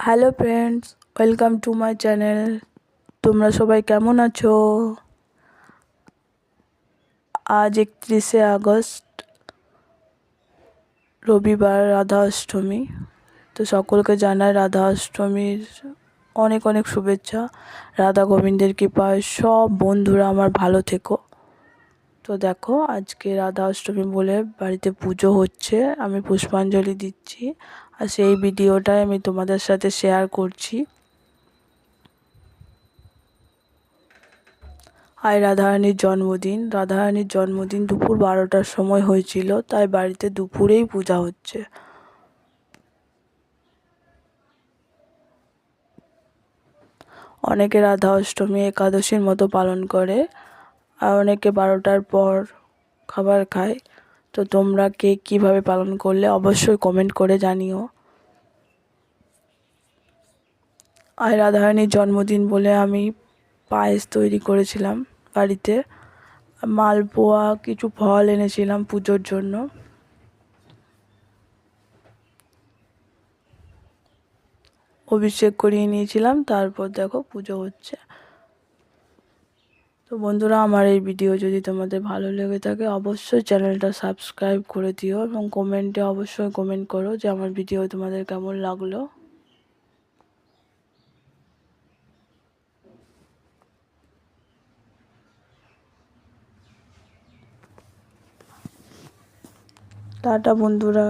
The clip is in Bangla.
Hello friends, welcome to my channel. তোমরা সবাই কেমন আছো? আজ 31শে আগস্ট, রবিবার, রাধা অষ্টমী। তো সকলকে জানাই রাধা অষ্টমীর অনেক অনেক শুভেচ্ছা। রাধা গোবিন্দের কৃপায় সব বন্ধুরা আমার ভালো থেকো। তো দেখো, আজকে রাধা অষ্টমী বলে বাড়িতে পুজো হচ্ছে, আমি পুষ্পাঞ্জলি দিচ্ছি আর সেই ভিডিওটাই আমি তোমাদের সাথে শেয়ার করছি। আজ রাধারানীর জন্মদিন দুপুর 12টার সময় হয়েছিল, তাই বাড়িতে দুপুরেই পূজা হচ্ছে। অনেকে রাধা অষ্টমী একাদশীর মতো পালন করে, আর অনেকে 12টার পর খাবার খায়। তো তোমরা কে কীভাবে পালন করলে অবশ্যই কমেন্ট করে জানিও। আজ রাধারানীর জন্মদিন বলে আমি পায়েস তৈরি করেছিলাম বাড়িতে, মালপোয়া, কিছু ফল এনেছিলাম পুজোর জন্য। অভিষেক করিয়ে নিয়েছিলাম, তারপর দেখো পুজো হচ্ছে। তো বন্ধুরা, আমার এই ভিডিও যদি তোমাদের ভালো লেগে থাকে অবশ্যই চ্যানেলটা সাবস্ক্রাইব করে দিও এবং কমেন্টে অবশ্যই কমেন্ট করো যে আমার ভিডিও তোমাদের কেমন লাগলো। টাটা বন্ধুরা।